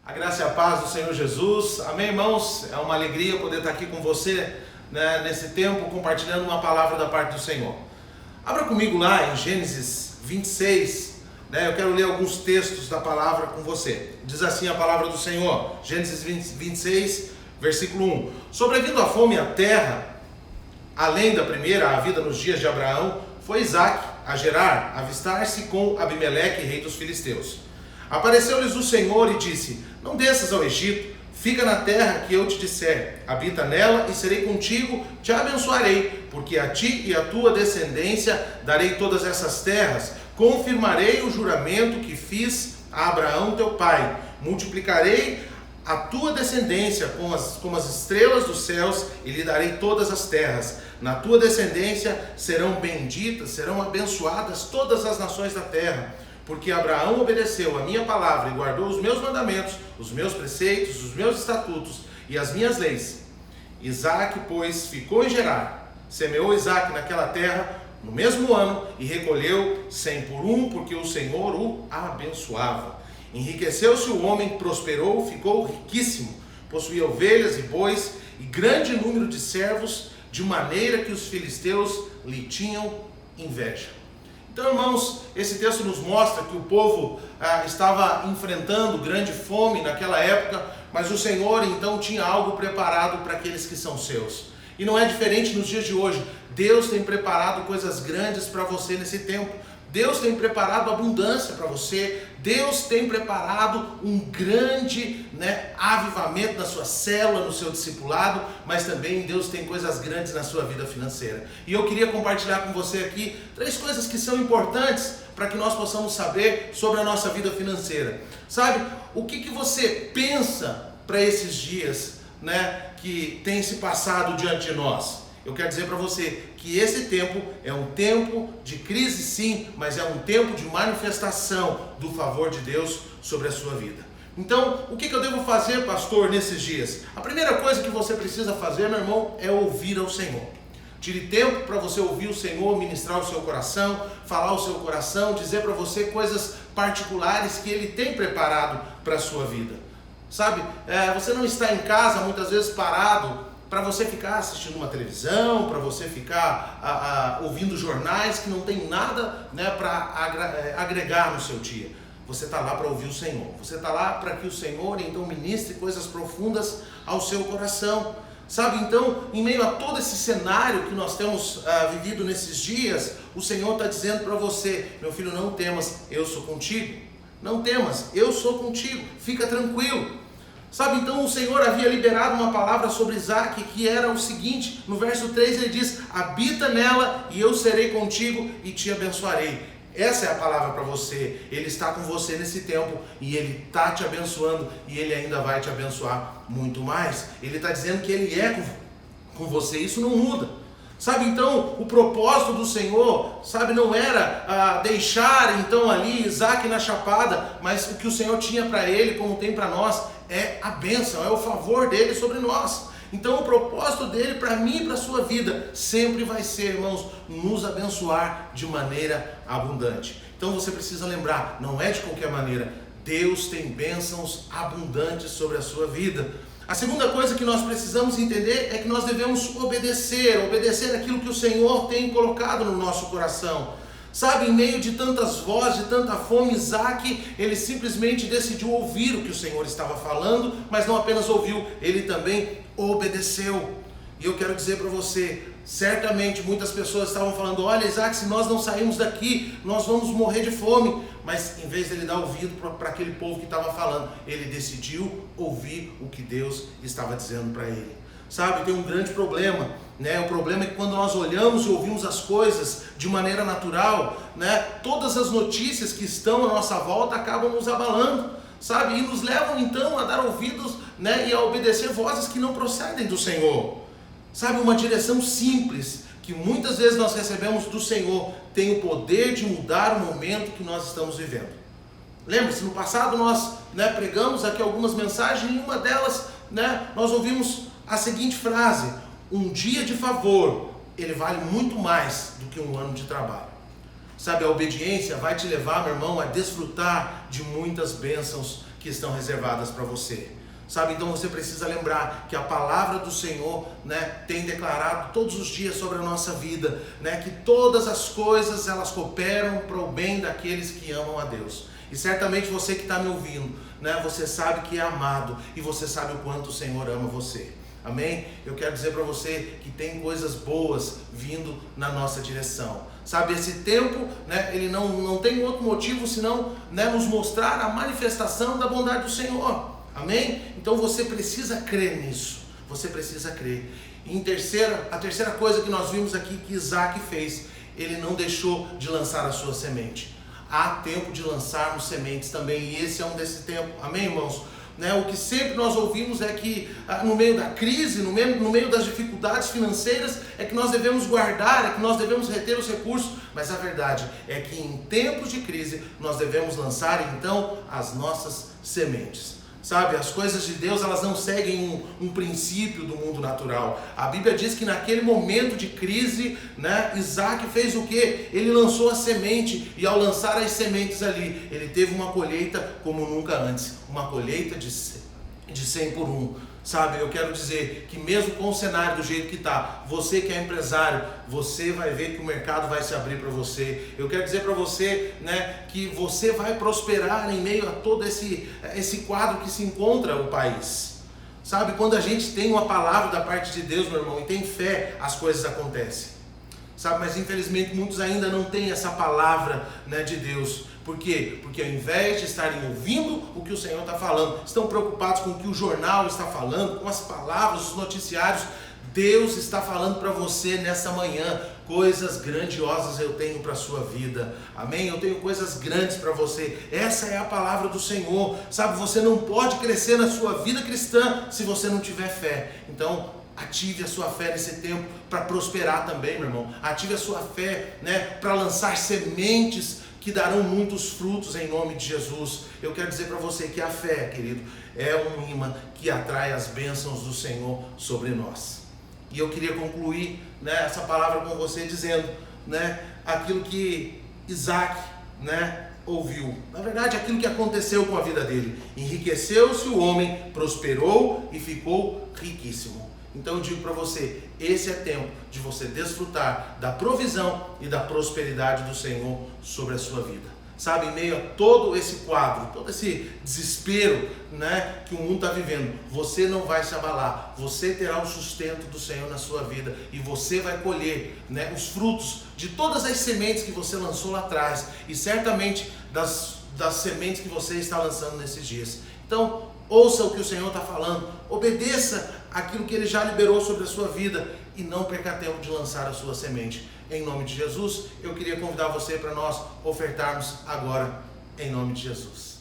A graça e a paz do Senhor Jesus. Amém, irmãos? É uma alegria poder estar aqui com você, né, nesse tempo, compartilhando uma palavra da parte do Senhor. Abra comigo lá em Gênesis 26, né, eu quero ler alguns textos da palavra com você. Diz assim a palavra do Senhor, Gênesis 26, versículo 1. Sobrevindo a fome à terra, além da primeira, a vida nos dias de Abraão, foi Isaque a Gerar, avistar-se com Abimeleque, rei dos filisteus. Apareceu-lhes o Senhor e disse: não desças ao Egito, fica na terra que eu te disser, habita nela e serei contigo, te abençoarei, porque a ti e a tua descendência darei todas essas terras, confirmarei o juramento que fiz a Abraão teu pai, multiplicarei a tua descendência como as estrelas dos céus e lhe darei todas as terras. Na tua descendência serão benditas, serão abençoadas todas as nações da terra. Porque Abraão obedeceu a minha palavra e guardou os meus mandamentos, os meus preceitos, os meus estatutos e as minhas leis. Isaque, pois, ficou em Gerar. Semeou Isaque naquela terra no mesmo ano e recolheu 100 por 1, porque o Senhor o abençoava. Enriqueceu-se o homem, prosperou, ficou riquíssimo. Possuía ovelhas e bois e grande número de servos, de maneira que os filisteus lhe tinham inveja. Então, irmãos, esse texto nos mostra que o povo estava enfrentando grande fome naquela época, mas o Senhor então tinha algo preparado para aqueles que são seus. E não é diferente nos dias de hoje. Deus tem preparado coisas grandes para você nesse tempo. Deus tem preparado abundância para você. Deus tem preparado um grande avivamento na sua célula, no seu discipulado, mas também Deus tem coisas grandes na sua vida financeira. E eu queria compartilhar com você aqui 3 coisas que são importantes para que nós possamos saber sobre a nossa vida financeira. Sabe, o que você pensa para esses dias, que tem se passado diante de nós? Eu quero dizer para você que esse tempo é um tempo de crise, sim, mas é um tempo de manifestação do favor de Deus sobre a sua vida. Então, o que eu devo fazer, pastor, nesses dias? A primeira coisa que você precisa fazer, meu irmão, é ouvir ao Senhor. Tire tempo para você ouvir o Senhor, ministrar o seu coração, falar o seu coração, dizer para você coisas particulares que Ele tem preparado para a sua vida. Sabe, você não está em casa muitas vezes parado para você ficar assistindo uma televisão, para você ficar ouvindo jornais que não tem nada para agregar no seu dia. Você está lá para ouvir o Senhor. Você está lá para que o Senhor então ministre coisas profundas ao seu coração. Sabe, então, em meio a todo esse cenário que nós temos vivido nesses dias, o Senhor está dizendo para você: meu filho, não temas, eu sou contigo. Não temas, eu sou contigo, fica tranquilo. Sabe, então o Senhor havia liberado uma palavra sobre Isaque, que era o seguinte: no verso 3 ele diz: habita nela e eu serei contigo e te abençoarei. Essa é a palavra para você. Ele está com você nesse tempo e Ele está te abençoando e Ele ainda vai te abençoar muito mais. Ele está dizendo que Ele é com você, isso não muda. Sabe, então, o propósito do Senhor, sabe, não era deixar então ali Isaque na chapada, mas o que o Senhor tinha para ele, como tem para nós, é a bênção, é o favor dele sobre nós. Então o propósito dele para mim e para a sua vida sempre vai ser, irmãos, nos abençoar de maneira abundante. Então você precisa lembrar, não é de qualquer maneira. Deus tem bênçãos abundantes sobre a sua vida. A segunda coisa que nós precisamos entender é que nós devemos obedecer aquilo que o Senhor tem colocado no nosso coração. Sabe, em meio de tantas vozes, de tanta fome, Isaque, ele simplesmente decidiu ouvir o que o Senhor estava falando, mas não apenas ouviu, ele também obedeceu. E eu quero dizer para você, certamente muitas pessoas estavam falando: olha, Isaque, se nós não sairmos daqui, nós vamos morrer de fome. Mas em vez dele dar ouvido para aquele povo que estava falando, ele decidiu ouvir o que Deus estava dizendo para ele. Sabe, tem um grande problema, o problema é que quando nós olhamos e ouvimos as coisas de maneira natural, todas as notícias que estão à nossa volta acabam nos abalando, sabe, e nos levam então a dar ouvidos, e a obedecer vozes que não procedem do Senhor. Sabe, uma direção simples que muitas vezes nós recebemos do Senhor tem o poder de mudar o momento que nós estamos vivendo. Lembre-se, no passado nós pregamos aqui algumas mensagens e em uma delas nós ouvimos a seguinte frase: um dia de favor, ele vale muito mais do que um ano de trabalho. Sabe, a obediência vai te levar, meu irmão, a desfrutar de muitas bênçãos que que estão reservadas para você. Sabe, então você precisa lembrar que a palavra do Senhor, né, tem declarado todos os dias sobre a nossa vida, né, que todas as coisas elas cooperam para o bem daqueles que amam a Deus. E certamente você que está me ouvindo, né, você sabe que é amado e você sabe o quanto o Senhor ama você. Amém? Eu quero dizer para você que tem coisas boas vindo na nossa direção. Sabe, esse tempo, né, ele não tem outro motivo senão, né, nos mostrar a manifestação da bondade do Senhor. Amém? Então você precisa crer nisso. Você precisa crer. E a terceira coisa que nós vimos aqui que Isaac fez, ele não deixou de lançar a sua semente. Há tempo de lançarmos sementes também, e esse é um desse tempo. Amém, irmãos? Né, o que sempre nós ouvimos é que no meio da crise, no meio das dificuldades financeiras, é que nós devemos guardar, é que nós devemos reter os recursos, mas a verdade é que em tempos de crise nós devemos lançar então as nossas sementes. Sabe, as coisas de Deus, elas não seguem um princípio do mundo natural. A Bíblia diz que naquele momento de crise, né, Isaac fez o quê? Ele lançou a semente, e ao lançar as sementes ali, ele teve uma colheita como nunca antes. Uma colheita de 100 por 1. Sabe, eu quero dizer que mesmo com o cenário do jeito que está, você que é empresário, você vai ver que o mercado vai se abrir para você. Eu quero dizer para você, né, que você vai prosperar em meio a todo esse quadro que se encontra o país. Sabe, quando a gente tem uma palavra da parte de Deus, meu irmão, e tem fé, as coisas acontecem. Sabe, mas infelizmente muitos ainda não têm essa palavra, né, de Deus. Por quê? Porque ao invés de estarem ouvindo o que o Senhor está falando, estão preocupados com o que o jornal está falando, com as palavras, os noticiários. Deus está falando para você nessa manhã, coisas grandiosas eu tenho para a sua vida. Amém? Eu tenho coisas grandes para você. Essa é a palavra do Senhor. Sabe, você não pode crescer na sua vida cristã se você não tiver fé. Então, ative a sua fé nesse tempo para prosperar também, meu irmão. Ative a sua fé, né, para lançar sementes que darão muitos frutos em nome de Jesus. Eu quero dizer para você que a fé, querido, é um imã que atrai as bênçãos do Senhor sobre nós. E eu queria concluir, né, essa palavra com você dizendo, né, aquilo que Isaac, né, ouviu. Na verdade, aquilo que aconteceu com a vida dele. Enriqueceu-se o homem, prosperou e ficou riquíssimo. Então eu digo para você, esse é tempo de você desfrutar da provisão e da prosperidade do Senhor sobre a sua vida. Sabe, em meio a todo esse quadro, todo esse desespero, né, que o mundo está vivendo, você não vai se abalar. Você terá o sustento do Senhor na sua vida e você vai colher, né, os frutos de todas as sementes que você lançou lá atrás e certamente das sementes que você está lançando nesses dias. Então, ouça o que o Senhor está falando, obedeça aquilo que Ele já liberou sobre a sua vida e não perca tempo de lançar a sua semente. Em nome de Jesus, eu queria convidar você para nós ofertarmos agora, em nome de Jesus.